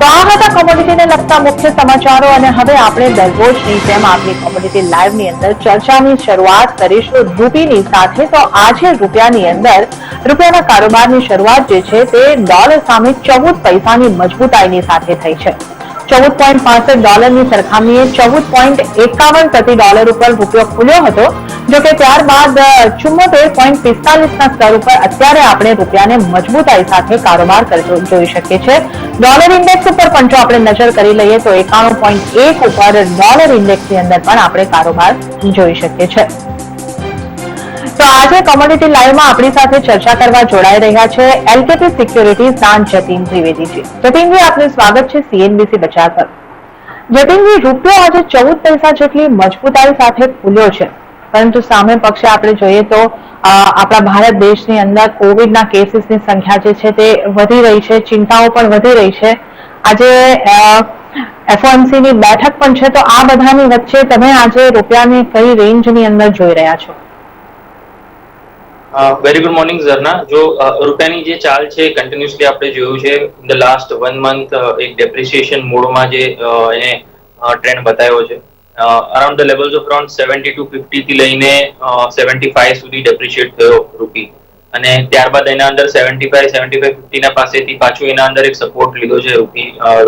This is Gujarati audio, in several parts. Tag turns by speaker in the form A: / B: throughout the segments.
A: તો આ હતા કોમોડિટીને લગતા મુખ્ય સમાચારો અને હવે આપણે દરરોજની જેમ આપણી કોમોડિટી લાઈવની અંદર ચર્ચાની શરૂઆત કરીશું રૂપીની સાથે। તો આજે રૂપિયાની અંદર રૂપિયાના કારોબારની શરૂઆત જે છે તે ડોલર સામે 14 પૈસાની મજબૂતાઈની સાથે થઈ છે। 14.65 ડોલરની સરખામણીએ 14.51 પ્રતિ ડોલર ઉપર રૂપિયો ખુલ્યો હતો। જો કે ત્યારબાદ 74.45ના સ્તર ઉપર અત્યારે આપણે રૂપિયાને મજબૂતાઈ સાથે કારોબાર કરતો જોઈ શકીએ છીએ। ડોલર ઇન્ડેક્સ ઉપર પણ જો આપણે નજર કરી લઈએ તો 91.1 ઉપર ડોલર ઇન્ડેક્સની અંદર પણ આપણે કારોબાર જોઈ શકીએ છીએ। તો આજે કોમોડિટી લાઈવમાં આપણી સાથે ચર્ચા કરવા જોડાઈ રહ્યા છે એલકેપી સિક્યોરિટીઝના જતીન ત્રિવેદીજી। જતીનજી, આપનું સ્વાગત છે સીએનબીસી બજાર પર। જતીનજી, રૂપિયો આજે 14 પૈસા જેટલી મજબૂતાઈ સાથે ખુલ્યો છે, પરંતુ સામે પક્ષે આપણે જોઈએ તો આપણા ભારત દેશની અંદર કોવિડના કેસીસની સંખ્યા જે છે તે વધી રહી છે, ચિંતાઓ પણ વધી રહી છે। આજે એફઓએમસીની બેઠક પણ છે, તો આ બધાની વચ્ચે તમે આજે રૂપિયાની કઈ રેન્જની અંદર જોઈ રહ્યા છો?
B: Very good morning Zarna. જો રૂપિયાની જે ચાલ છે કન્ટિન્યુઅસલી આપણે જોયું છે ઇન ધ લાસ્ટ 1 મંથ એક ડેપ્રિસિએશન મોડમાં જે એને ટ્રેન્ડ બતાવ્યો છે। Around the levels of around 70 to 50 થી લઈને 75 સુધી ડેપ્રિશિએટ થયો રૂપી, અને ત્યારબાદ એના અંદર 75 ના પાસેથી પાછું એના અંદર એક સપોર્ટ લીધો છે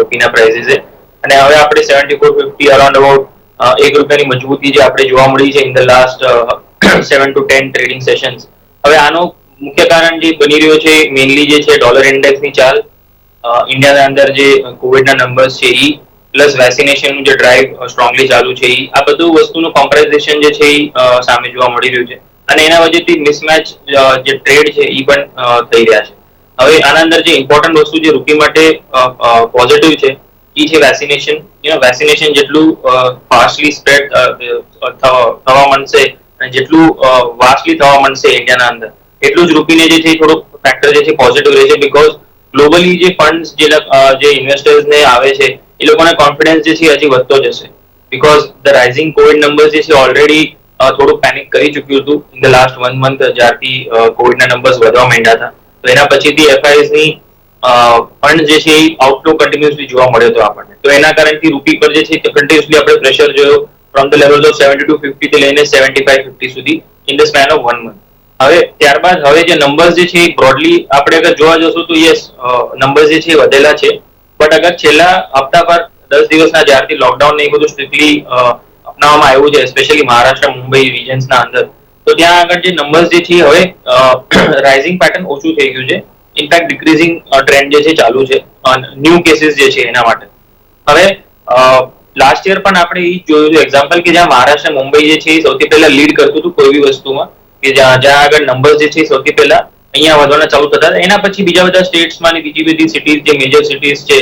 B: રૂપીના પ્રાઇસીસે, અને હવે આપણે 74.50 અરાઉન્ડ અબાઉટ એક રૂપિયાની મજબૂતી જે આપણે જોવા મળી છે in the last 7 to 10 trading sessions. હવે આનો મુખ્ય કારણ જે બની રહ્યો છે મેઇનલી જે છે ડોલર ઇન્ડેક્સની ચાલ, ઇન્ડિયાના અંદર જે કોવિડના નંબર્સ છે ઈ, પ્લસ વેક્સિનેશનનું જે ડ્રાઈવ સ્ટ્રોંગલી ચાલુ છે ઈ, આ બધું વસ્તુનું કોમ્પ્રેઝેશન જે છે ઈ સામે જોવા મળી રહ્યું છે, અને એના વજહથી મિસમેચ જે ટ્રેડ છે ઈ પણ થઈ રહ્યા છે। હવે આના અંદર જે ઇમ્પોર્ટન્ટ વસ્તુ જે રૂપી માટે પોઝિટિવ છે ઈ છે વેક્સિનેશન। વેક્સિનેશન જેટલું ફાસ્ટલી સ્પ્રેડ થવા માંડશે અને જેટલું વાસ્ટલી થવા માંડશે ઇન્ડિયાના અંદર, એટલું જ રૂપીને જે છે થોડું ફેક્ટર જે છે પોઝિટિવ રહેશે, બીકોઝ ગ્લોબલી જે ફંડ્સ જે ઇન્વેસ્ટર્સને આવે છે એ લોકોને કોન્ફિડન્સ જે છે હજી વધતો જશે, because the rising Covid numbers જે છે ઓલરેડી થોડું પેનિક કરી ચૂક્યું હતું ઇન ધ લાસ્ટ 1 મંથ જ્યારથી કોવિડના નંબર્સ વધવા માંડ્યા હતા। તો એના પછીથી એફઆઈએસની ફંડ જે છે એ આઉટફ્લો કન્ટિન્યુઅસલી જોવા મળ્યો હતો આપણને, તો એના કારણથી રૂપી પર જે છે કન્ટિન્યુઅસલી આપણે પ્રેશર જોયો from the levels of 70 to 50 થી લઈને 75-50 સુધી in the span of 1 month. હવે ત્યારબાદ હવે જે નંબર્સ જે છે બ્રોડલી આપણે અગર જોવા જશું તો યસ નંબર્સ જે છે વધેલા છે, બટ અગર છેલ્લા હપ્તા પર 10 દિવસના જ્યારથી લોકડાઉન ને એ બધું સ્ટ્રિક્ટલી અપનાવવામાં આવ્યું છે, સ્પેશિયલી મહારાષ્ટ્ર મુંબઈ રિજન્સના અંદર, તો ત્યાં આગળ જે નંબર્સ જે છે હવે રાઇઝિંગ પેટર્ન ઓછું થઈ ગયું છે, ઇનફેક્ટ ડિક્રીઝિંગ ટ્રેન્ડ જે છે ચાલુ છે ન્યૂ કેસીસ જે છે એના માટે। હવે લાસ્ટ યર પણ આપણે એ જોયું છે એક્ઝામ્પલ કે જ્યાં મહારાષ્ટ્ર મુંબઈ જે છે એ સૌથી પહેલા લીડ કરતું હતું કોઈ બી વસ્તુમાં, કે જ્યાં આગળ નંબર્સ જે છે સૌથી પહેલા અહીંયા વધવાના ચાલુ થતા હતા, એના પછી બીજા બધા સ્ટેટ્સમાં અને બીજી બધી સિટીઝ જે મેજર સિટીઝ છે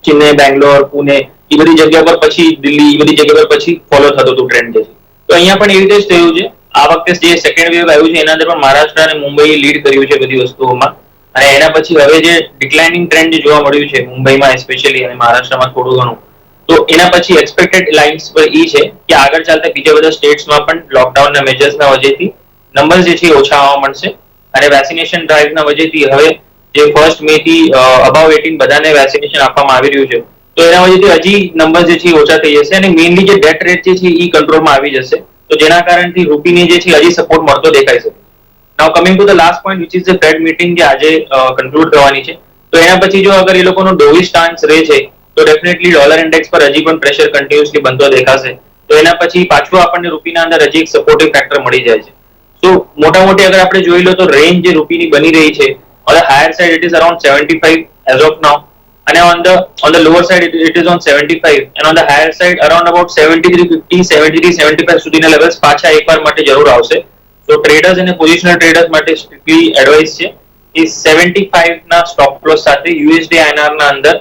B: ચેન્નઈ, બેંગ્લોર, પુણે, એ બધી જગ્યા પર પછી દિલ્હી, એ બધી જગ્યા પર પછી ફોલો થતો હતું ટ્રેન્ડ જે છે। તો અહીંયા પણ એવી રીતે જ થયું છે। આ વખતે જે સેકન્ડ વેવ આવ્યું છે એના અંદર પણ મહારાષ્ટ્ર અને મુંબઈ લીડ કર્યું છે બધી વસ્તુઓમાં, અને એના પછી હવે જે ડિક્લાઇનિંગ ટ્રેન્ડ જોવા મળ્યું છે મુંબઈમાં સ્પેશિયલી અને મહારાષ્ટ્રમાં થોડું ઘણું, તો એના પછી એક્સપેક્ટેડ લાઇન્સ પર એ છે કે આગળ ચાલતા બીજા બધા સ્ટેટ્સમાં પણ લોકડાઉનના મેજર્સના વજહથી નંબર્સ જે છે ઓછા આવવા મળશે, અને વેક્સિનેશન ડ્રાઈવના વજહથી હવે જે 1 મે થી અબાવ 18 બધાને વેક્સિનેશન આપવામાં આવી રહ્યું છે, તો એના વજહથી હજી નંબર જે છે ઓછા થઈ જશે, અને મેઇનલી જે ડેથ રેટ જે છે એ કંટ્રોલમાં આવી જશે, તો જેના કારણથી રૂપીને જે છે હજી સપોર્ટ મળતો દેખાઈ શકે। Now coming to the last point which is the Fed meeting જે આજે કન્ક્લુડ થવાની છે, તો એના પછી જો અગર એ લોકોનો ડોવી સ્ટાન્સ રહે છે તો ડેફિનેટલી ડોલર ઇન્ડેક્સ પર હજી પણ પ્રેશર કન્ટિન્યુઅસલી બનતો દેખાશે, તો એના પછી પાછું આપણને રૂપીના અંદર હજી એક સપોર્ટિવ ફેક્ટર મળી જાય છે। તો મોટા મોટી અગર આપણે જોઈ લો તો રેન્જ જે રૂપીની બની રહી છે on the higher side it is around 75 as of નાઉ, અને on the lower side it is on 75, and on the higher side around about 73.50 73.75 સુધીના લેવલ્સ પાછા એકવાર માટે જરૂર આવશે। તો ટ્રેડર્સ અને પોઝિશનલ ટ્રેડર્સ માટે સ્ટ્રિક્ટલી એડવાઇસ છે કે 75 ના સ્ટોપ લોસ સાથે યુએસડી આઈએનઆર ના અંદર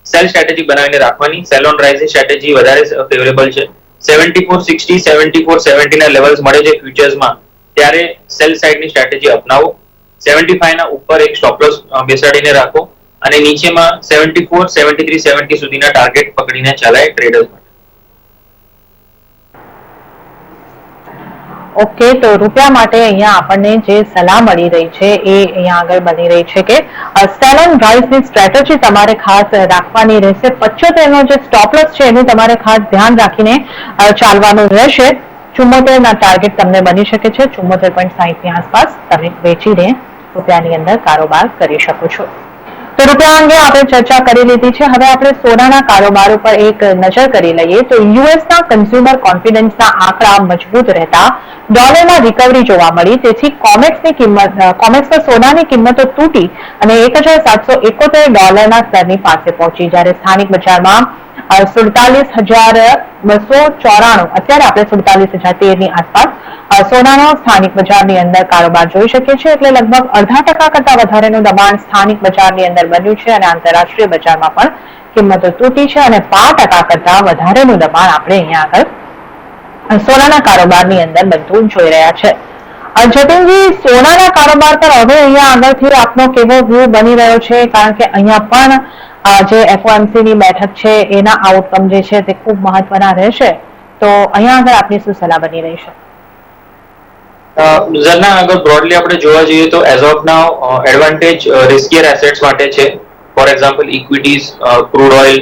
B: સેલ સ્ટ્રેટેજી બનાવીને રાખવાની, સેલ ઓન રાઇઝિંગ સ્ટ્રેટેજી વધારે ફેવરેબલ છે। 74.60 74.70 ના લેવલ્સ મળે છે ફ્યુચર્સમાં, ત્યારે સેલ સાઇડની સ્ટ્રેટેજી અપનાવો। 75 ના ઉપર એક સ્ટોપ લોસ બેસાડીને રાખો, અને નીચેમાં 74 73 70 સુધીના ટાર્ગેટ પકડીને ચાલાય ટ્રેડર્સ માટે।
A: ઓકે, તો રૂપિયા માટે અહીંયા આપણને જે સલાહ મળી રહી છે એ અહીંયા આગળ બની રહી છે કે સેલ ઓન રાઇઝની સ્ટ્રેટેજી તમારે ખાસ રાખવાની રહેશે. 75 નો જે સ્ટોપ લોસ છે એનું તમારે ખાસ ધ્યાન રાખીને ચાલવાનું રહેશે. 74 ના ટાર્ગેટ તમને બની શકે છે. 74.60 ની આસપાસ તમે વેચીને રૂપિયાની અંદર કારોબાર કરી શકો છો. તો રૂપિયા અંગે આપણે ચર્ચા કરી લીધી છે. હવે આપણે સોનાના કારોબાર ઉપર એક નજર કરી લઈએ તો યુએસના કન્ઝ્યુમર કોન્ફિડન્સના આંકડા મજબૂત રહેતા ડોલરમાં રિકવરી જોવા મળી. તેથી કોમેક્સ પર સોનાની કિંમતો તૂટી અને $1,771 સ્તરની પાસે પહોંચી, જ્યારે સ્થાનિક બજારમાં 47,294 અત્યારે આપણે 47,013 ની આસપાસ સોનાનો સ્થાનિક બજારની અંદર કારોબાર જોઈ શકીએ છીએ. એટલે લગભગ 0.5% કરતા વધારેનું દબાણ સ્થાનિક બજારની અંદર બન્યું છે અને આંતરરાષ્ટ્રીય બજારમાં પણ કિંમતો તૂટી છે અને 5% કરતા વધારેનું દબાણ આપણે અહીંયા આગળ સોનાના કારોબારની અંદર બનતું જોઈ રહ્યા છે. જતીનજી, સોનાના કારોબાર પર હવે અહીંયા આગળથી આપનો કેવો વ્યૂ બની રહ્યો છે? કારણ કે અહીંયા પણ જે એફઓએમસી ની બેઠક છે એના આઉટકમ જે છે તે ખૂબ મહત્વના રહેશે. તો અહીંયા આગળ આપની શું સલાહ બની રહી છે?
B: ઝરના, અગર બ્રોડલી આપણે જોવા જઈએ તો as of now advantage riskier assets માટે છે. For example equities, crude oil,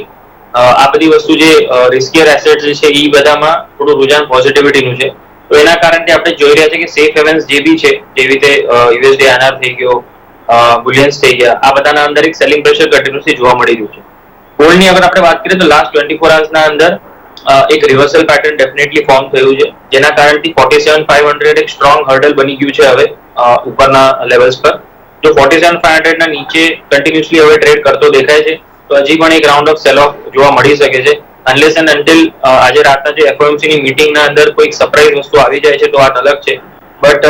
B: આ બધી વસ્તુ જે રિસ્કિયર એસેટ્સ છે એ બધામાં થોડું રુઝાન પોઝિટિવિટીનું છે. તો એના કારણે આપણે જોઈ રહ્યા છે કે સેફ હેવન્સ જે બી છે, જેવી રીતે યુએસડી આરઆર થઈ ગયો, બુલિયન્સ થઈ ગયા, આ બધાના અંદર એક સેલિંગ પ્રેશર કન્ટિન્યુઅસલી જોવા મળી રહ્યું છે. ગોલ્ડની અગર આપણે વાત કરીએ તો લાસ્ટ 24 અવર્સના અંદર એક રિવર્સલ પેટર્ન ડેફિનેટલી ફોર્મ થયું છે, જેના કારણથી 47,500 એક સ્ટ્રોંગ હર્ડલ બની ગયું છે હવે ઉપરના લેવલ્સ પર. જો 47,500 ના નીચે કન્ટિન્યુઅસલી હવે ટ્રેડ કરતો દેખાય છે તો હજી પણ એક રાઉન્ડ ઓફ સેલ ઓફ જોવા મળી શકે છે. અનલેસ એન્ડ અન્ટિલ આજે રાતના જે એફઓએમસી ની મીટિંગના અંદર કોઈ સરપ્રાઈઝ વસ્તુ આવી જાય છે તો વાત અલગ છે. બટ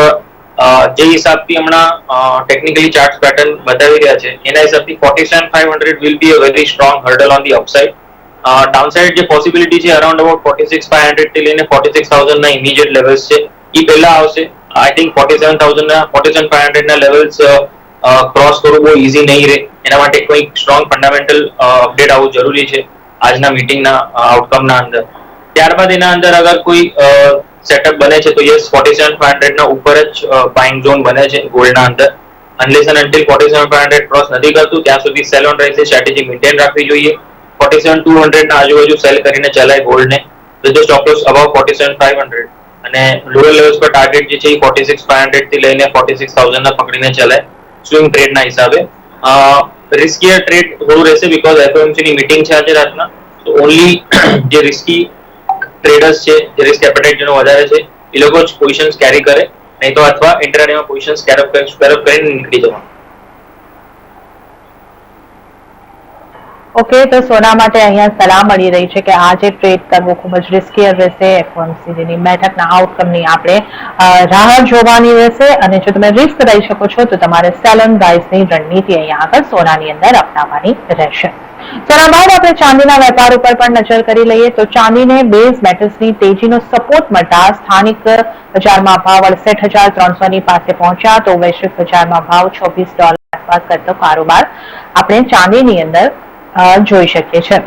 B: જે હિસાબથી હમણાં ટેકનિકલી ચાર્ટ પેટર્ન બતાવી રહ્યા છે એના હિસાબથી 47,500 will be a very strong hurdle on the upside. Downside જે પોસિબિલિટી છે અરાઉન્ડ અબાઉટ 46,500 થી લઈને 46,000 ના ઇમિડિયેટ લેવલ્સ છે એ પહેલા આવશે. આઈ થિંક 47,500 ના લેવલ્સ ક્રોસ કરવું બહુ ઈઝી નહીં રહે. એના માટે કોઈ સ્ટ્રોંગ ફંડામેન્ટલ અપડેટ આવવું જરૂરી છે આજના મીટિંગના આઉટકમના અંદર. ત્યારબાદ એના અંદર અગર કોઈ સેટઅપ બને છે તો યસ 47,500 ના ઉપર જ બાઇંગ ઝોન બને છે ગોલ્ડના અંદર. અનલેસ એન્ડ અન્ટિલ 47,500 ક્રોસ નથી કરતું ત્યાં સુધી સેલ ઓન રાઇઝની સ્ટ્રેટેજી મેન્ટેન રાખવી જોઈએ. 47,200 ના આજુબાજુ સેલ કરીને ચલાય ગોલ્ડને with the stop loss about 47,500 અને લોઅર લેવલ્સ પર ટાર્ગેટ જે છે એ 46,500 થી લઈને 46,000 ના પકડીને ચલાય સ્વિંગ ટ્રેડના હિસાબે. રિસ્કીયર ટ્રેડ થોડું રહેશે બીકોઝ એફઓએમસી ની મીટિંગ છે આજે રાતના. તો ઓનલી જે રિસ્કી ટ્રેડર્સ છે, જે રિસ્ક એપેટાઇટ જેનો વધારે છે એ લોકો જ પોઝિશન્સ કેરી કરે, નહીં તો અથવા ઇન્ટ્રાડેમાં પોઝિશન્સ સ્કેરઅપ કરીને નીકળી જવા.
A: ઓકે, તો સોના માટે અહીંયા સલાહ મળી રહી છે કે આ જે ટ્રેડ કરવો ખૂબ જ રિસ્કીયર રહેશે. એફઓએમસીની બેઠકના આઉટકમની આપણે રાહ જોવાની રહેશે અને જો તમે રિસ્ક લઈ શકો છો તો તમારે સેલ ઓન રાઇઝની રણનીતિ અહીંયા આગળ સોનાની અંદર અપનાવવાની રહેશે. સોના બાદ આપણે ચાંદીના વેપાર ઉપર પણ નજર કરી લઈએ તો ચાંદીને બેઝ મેટલ્સની તેજીનો સપોર્ટ મળતા સ્થાનિક બજારમાં ભાવ 68,300 ની પાસે પહોંચ્યા તો વૈશ્વિક બજારમાં ભાવ $26 આસપાસ કરતો કારોબાર આપણે ચાંદીની અંદર જોઈ શકીએ છીએ.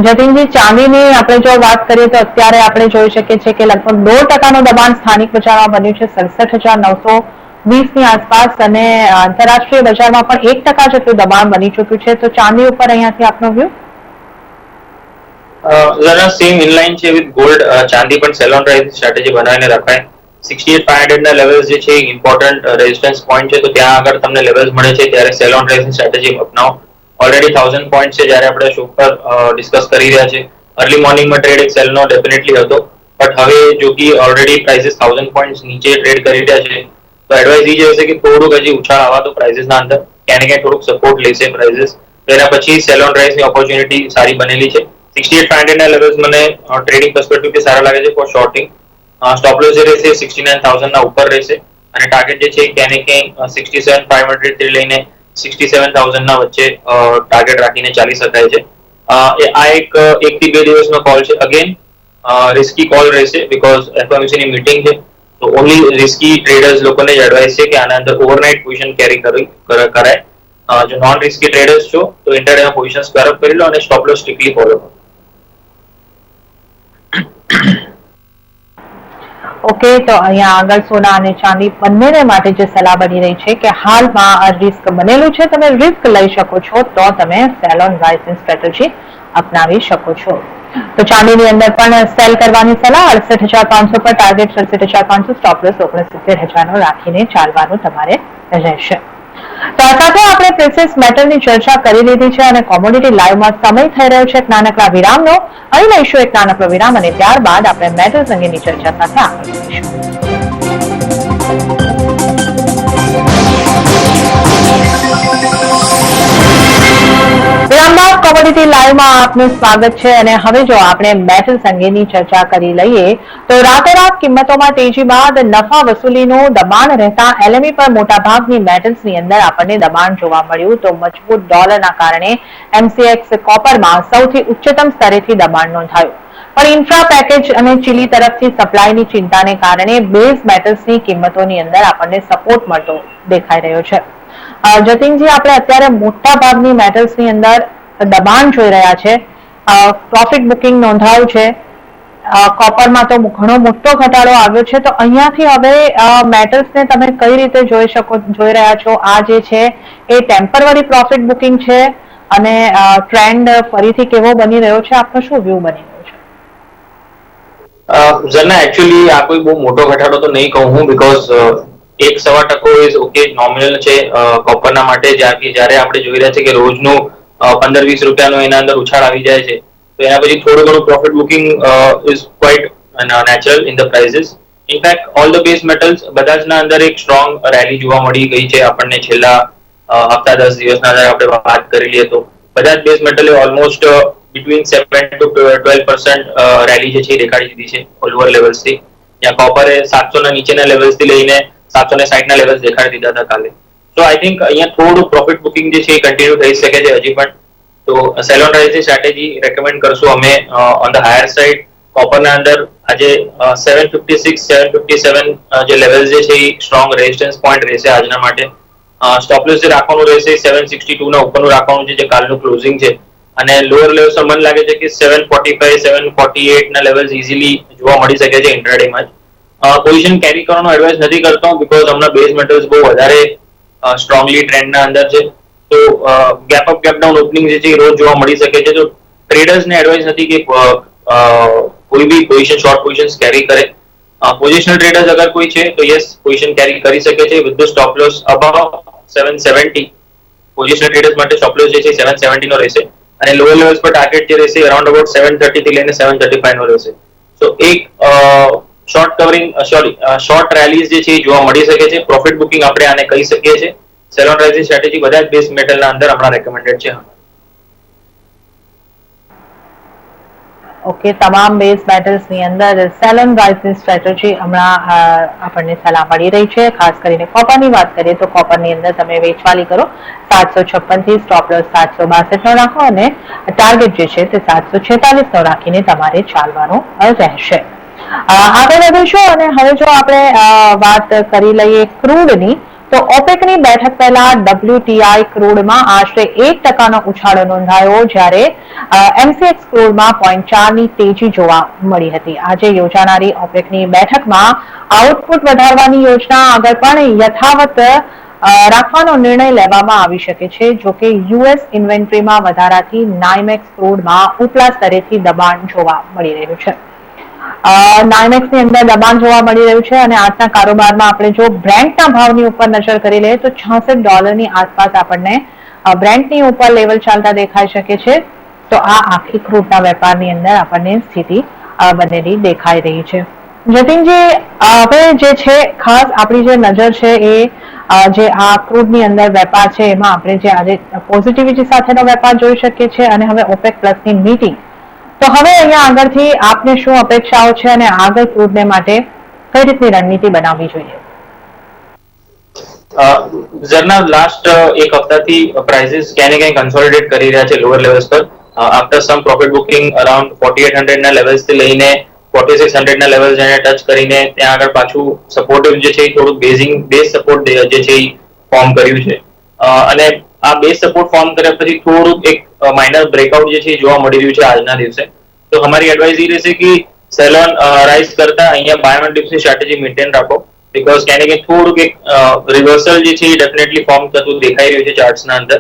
A: જતીનજી, ચાંદીની આપણે જો વાત કરીએ તો અત્યારે આપણે જોઈ શકીએ છીએ કે લગભગ 2% દબાણ સ્થાનિક બજારમાં બન્યું છે 67,920 ની આસપાસ અને આંતરરાષ્ટ્રીય બજારમાં પણ 1% જેટલું દબાણ બની ચૂક્યું છે. તો ચાંદી ઉપર અહીંયાથી આપનો વ્યૂ?
B: જરા સેમ ઇનલાઇન છે વિથ ગોલ્ડ. ચાંદી પણ સેલ ઓન રાઇઝ સ્ટ્રેટેજી બનાવીને રખાય. 68,500 ના લેવલ્સ જે છે ઇમ્પોર્ટન્ટ રેઝિસ્ટન્સ પોઈન્ટ છે, તો ત્યાં આગળ તમને લેવલ્સ મળે છે ત્યારે સેલ ઓન રાઇઝની સ્ટ્રેટેજી અપનાવો. ઓલરેડી 1000 પોઈન્ટ છે જ્યારે આપણે શો પર ડિસ્કસ કરી રહ્યા છે. અર્લી મોર્નિંગમાં ટ્રેડ એક સેલનો ડેફિનેટલી હતો, બટ હવે જો કે ઓલરેડી પ્રાઇસીસ 1000 પોઈન્ટ નીચે ટ્રેડ કરી રહ્યા છે તો એડવાઇસ એ છે કે થોડુંક હજી ઉછાળ આવા તો પ્રાઇસીસના અંદર ક્યાંય ને ક્યાંય થોડુંક સપોર્ટ લેશે પ્રાઇસીસ. એના પછી સેલ ઓન રાઇઝની ઓપોર્ચ્યુનિટી સારી બનેલી છે. 68,500 ના લેવલ્સ મને ટ્રેડિંગ પર્સપેક્ટિવથી સારા લાગે છે ફોર શોર્ટિંગ. સ્ટોપ લોસ જે રહેશે 69,000 ના ઉપર રહેશે અને ટાર્ગેટ જે છે ક્યાંય ને ક્યાંય 67,500 થી લઈને 67,000 ના વચ્ચે ટાર્ગેટ રાખીને ચાલી શકાય છે. આ એક થી 2 દિવસનો કોલ છે. અગેન રિસ્કી કોલ રહેશે બીકોઝ એફઓએમસી ની મીટિંગ છે. તો ઓનલી રિસ્કી ટ્રેડર્સ લોકોને જ એડવાઇસ છે કે આના અંદર ઓવરનાઇટ પોઝિશન કેરી કરાય. જો નોન રિસ્કી ટ્રેડર્સ છો તો ઇન્ટરડેમાં પોઝિશન સ્ક્વેર કરી લો અને સ્ટોપ લોસ સ્ટ્રિક્ટલી ફોલો કરો.
A: ઓકે, તો અહીંયા આગળ સોના અને ચાંદી બંનેને માટે જે સલાહ બની રહી છે કે હાલમાં આ રિસ્ક બનેલું છે, તમે રિસ્ક લઈ શકો છો તો તમે cell on rise in strategy અપનાવી શકો છો. તો ચાંદીની અંદર પણ સેલ કરવાની સલાહ 68,500 પર ટાર્ગેટ 68,500, સ્ટોપ લોસ 69,000 રાખીને ચાલવાનું તમારે રહેશે. તો આ સાથે આપણે પ્રેસિયસ મેટલની ચર્ચા કરી લીધી છે અને કોમોડિટી લાઈવમાં સમય થઈ રહ્યો છે એક નાનકડા વિરામનો. અહીં લઈશું એક નાનકડો વિરામ અને ત્યારબાદ આપણે મેટલ્સ અંગેની ચર્ચા સાથે આગળ વધીશું. વિરામ બાદ કોમોડિટી લાઈવમાં આપનું સ્વાગત છે અને હવે જો આપણે મેટલ્સ અંગેની ચર્ચા કરી લઈએ તો રાતોરાત કિંમતોમાં તેજી બાદ નફા વસૂલીનું દબાણ રહેતા એલએમઈ પર મોટાભાગની મેટલ્સની અંદર આપણને દબાણ જોવા મળ્યું. તો મજબૂત ડોલરના કારણે એમસીએક્સ કોપરમાં સૌથી ઉચ્ચતમ સ્તરેથી દબાણ નોંધાયું. પણ ઇન્ફ્રા પેકેજ અને ચીલી તરફથી સપ્લાયની ચિંતાને કારણે બેઝ મેટલ્સની કિંમતોની અંદર આપણને સપોર્ટ મળતો દેખાઈ રહ્યો છે. જતીનજી, આપણે અત્યારે મોટા ભાગની મેટલ્સની અંદર દબાણ જોઈ રહ્યા છે. પ્રોફિટ બુકિંગ નોંધાયું છે. કોપરમાં તો ઘણો મોટો ઘટાડો આવ્યો છે. તો અહીંયાથી હવે મેટલ્સને તમે કઈ રીતે જોઈ રહ્યા છો? આ જે છે એ ટેમ્પરરી પ્રોફિટ બુકિંગ છે અને ટ્રેન્ડ ફરીથી કેવો બની રહ્યો છે? આપનો શું વ્યૂ બની રહ્યો છે?
B: ઝરના, એકચ્યુઅલી આ કોઈ બહુ મોટો ઘટાડો તો નહીં કહું હું, બીકોઝ 1-1.25% ઇઝ ઓકે, નોમિનલ છે કોપરના માટે. જ્યારે આપણે જોઈ રહ્યા છે કે રોજનું 15-20 રૂપિયાનો એના અંદર ઉછાળ આવી જાય છે, તો એના પછી થોડું ઘણું profit booking is quite natural in the prices. In fact all the base metals બધા જ ના અંદર એક સ્ટ્રોંગ રેલી જોવા મળી ગઈ છે આપણને છેલ્લા હપ્તા 10 દિવસના આપણે વાત કરી લઈએ તો બધા જ બેઝ મેટલે ઓલમોસ્ટ between 7 to 12% રેલી જે છે દેખાડી દીધી છે લોઅર લેવલ્સથી. જ્યાં કોપરે 700 ના નીચેના લેવલ્સથી લઈને 760 ના લેવલ્સ દેખાડી દીધા હતા કાલે. તો આઈ થિંક અહીંયા થોડું પ્રોફિટ બુકિંગ જે છે એ કન્ટિન્યુ થઈ શકે છે હજી પણ. તો સેલ ઓન રાઇઝની સ્ટ્રેટેજી રેકમેન્ડ કરશું અમે ઓન ધ હાયર સાઇડ. કોપરના અંદર આજે 756 757 જે લેવલ જે છે એ સ્ટ્રોંગ રેઝિસ્ટન્સ પોઈન્ટ રહેશે આજના માટે. સ્ટોપ લોસ જે રાખવાનું રહેશે 762 ના ઉપરનું રાખવાનું છે જે કાલનું ક્લોઝિંગ છે. અને લોઅર લેવલ્સ મને લાગે છે કે 745 748 ના લેવલ્સ ઇઝીલી જોવા મળી શકે છે ઇન્ટ્રાડેમાં જ. પોઝિશન કેરી કરવાનો એડવાઇસ નથી કરતો બીકોઝ હમણાં બેઝ મેટલ્સ બહુ વધારે સ્ટ્રોંગલી ટ્રેન્ડના અંદર છે. તો gap up gap down opening જે છે એ રોજ જોવા મળી શકે છે. તો ટ્રેડર્સને એડવાઇસ નથી કે કોઈ બી પોઝિશન શોર્ટ પોઝિશન્સ કેરી કરે. પોઝિશનલ ટ્રેડર્સ અગર કોઈ છે તો યસ પોઝિશન કેરી કરી શકે છે with the stop loss above 770. Positional traders માટે સ્ટોપ લોસ જે છે 770 નો રહેશે અને લોઅર લેવલ્સ પર ટાર્ગેટ જે રહેશે અરાઉન્ડ અબાઉટ 730 થી લઈને 735 નો રહેશે. તો એક શોર્ટ રેલીઝ જે છે એ જોવા મળી શકે છે. પ્રોફિટ બુકિંગ આપણે આને કહી શકીએ છીએ. સેલ ઓન રાઇઝની સ્ટ્રેટેજી બધા જ બેઝ મેટલના અંદર હમણાં રેકમેન્ડેડ છે.
A: ઓકે, તમામ બેઝ મેટલ્સની અંદર સેલ ઓન રાઇઝની સ્ટ્રેટેજી હમણાં આપણને સલાહ મળી રહી છે. ખાસ કરીને કોપરની વાત કરીએ તો કોપરની અંદર તમે વેચવાલી કરો 756 થી, સ્ટોપ લોસ 762 નો રાખો અને ટાર્ગેટ જે છે તે 746 નો રાખીને તમારે ચાલવાનું રહેશે. આગળ વધીશું અને હવે જો આપણે વાત કરી લઈએ ક્રૂડની તો ઓપેકની બેઠક પહેલા WTI ક્રૂડમાં આશરે 1% ઉછાળો નોંધાયો જ્યારે એમસીએક્સ ક્રૂડમાં 0.4 ની તેજી જોવા મળી હતી. આજે યોજાનારી ઓપેકની બેઠકમાં આઉટપુટ વધારવાની યોજના આગળ પણ યથાવત રાખવાનો નિર્ણય લેવામાં આવી શકે છે. જોકે યુએસ ઇન્વેન્ટરીમાં વધારાથી નાઇમેક્સ ક્રૂડમાં ઉપલા સ્તરેથી દબાણ જોવા મળી રહ્યું છે. નાઇમેક્સની અંદર દબાણ જોવા મળી રહ્યું છે અને આજના કારોબારમાં આપણે જો બ્રેન્ટના ભાવની ઉપર નજર કરી લઈએ તો $66 આસપાસ આપણને બ્રેન્ટની ઉપર લેવલ ચાલતા દેખાઈ શકે છે. તો આ આખી ક્રૂડના વેપારની અંદર આપણને સ્થિતિ બનેલી દેખાઈ રહી છે. જતીનજી, હવે જે છે ખાસ આપણી જે નજર છે એ જે આ ક્રૂડની અંદર વેપાર છે એમાં આપણે જે આજે પોઝિટિવિટી સાથેનો વેપાર જોઈ શકીએ છીએ અને હવે ઓપેક પ્લસની મીટિંગ. તો હવે અહીંયા આગળથી આપને શું અપેક્ષાઓ છે અને આગળ ક્રૂડને માટે કઈ રીતની રણનીતિ બનાવવી જોઈએ?
B: ઝરના, લાસ્ટ એક હપ્તાથી પ્રાઇસીસ ક્યાંય ને ક્યાંય કન્સોલિડેટ કરી રહ્યા છે લોઅર લેવલ્સ પર. After some profit booking around 4800 ના લેવલ્સથી લઈને 4600 ના લેવલ્સ એને ટચ કરીને ત્યાં આગળ પાછું સપોર્ટિવ જે છે થોડું બેઝ સપોર્ટ જે છે ફોર્મ કર્યું છે. અને આ બેઝ સપોર્ટ ફોર્મ કર્યા પછી થોડું એક માઇનર બ્રેકઆઉટ જે છે જોવા મળી રહ્યું છે આજના દિવસે. તો અમારી એડવાઇસ એ રહેશે કે સેલોન રાઇઝ કરતા અહીંયા બાય ઓન ડિપ્સની સ્ટ્રેટેજી મેન્ટેન રાખો, બીકોઝ ક્યાંક ને થોડુંક એક રિવર્સલ જે છે એ ડેફિનેટલી ફોર્મ થતું દેખાઈ રહ્યું છે ચાર્ટ્સના અંદર.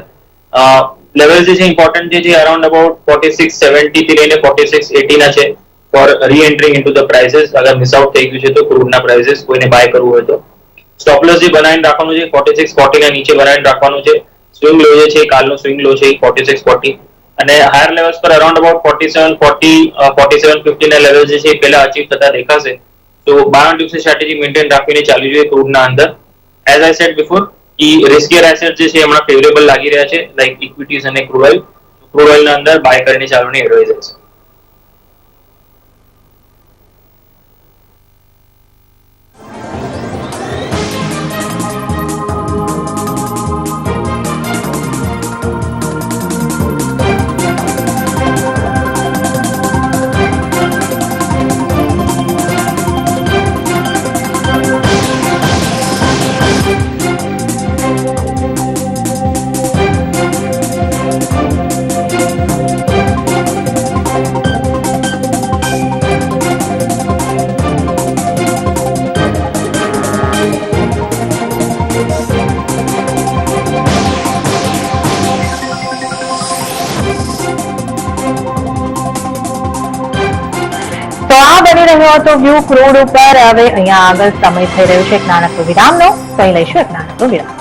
B: લેવલ જે છે ઇમ્પોર્ટન્ટ જે છે અરાઉન્ડ અબાઉટ 4670 થી લઈને 4680 ના છે ફોર રીએન્ટ્રિંગ ઇનટુ ધ પ્રાઇસીસ. અગર મિસ આઉટ થઈ ગયું છે તો ક્રૂડના પ્રાઇસીસ કોઈને બાય કરવું હોય તો સ્ટોપ લોસ જે બનાવીને રાખવાનું છે 4640 ના નીચે બનાવીને રાખવાનું છે. સ્વિંગ લો જે છે કાલનો સ્વિંગ લો છે 4640 અને હાયર લેવલ્સ પર અરાઉન્ડ અબાઉટ 4740 4750 ના લેવલ જે છે પહેલા અચીવ થતા દેખાશે. તો બાય ઓન ડિપ્સની સ્ટ્રેટેજી મેન્ટેન રાખીને ચાલવી જોઈએ ક્રૂડના અંદર. એઝ આઈ સેડ બિફોર કે રિસ્કિયર એસેટ જે છે હમણાં ફેવરેબલ લાગી રહ્યા છે લાઈક ઇક્વિટીઝ અને ક્રૂડ ઓઇલના અંદર બાય કરીને ચાલવાની એડવાઇઝ છે.
A: તો આ બની રહ્યો હતો વ્યૂ ક્રૂડ ઉપર. હવે અહીંયા આગળ સમય થઈ રહ્યો છે એક નાનકડો વિરામનો, તો અહીં લઈશું એક નાનકડો વિરામ.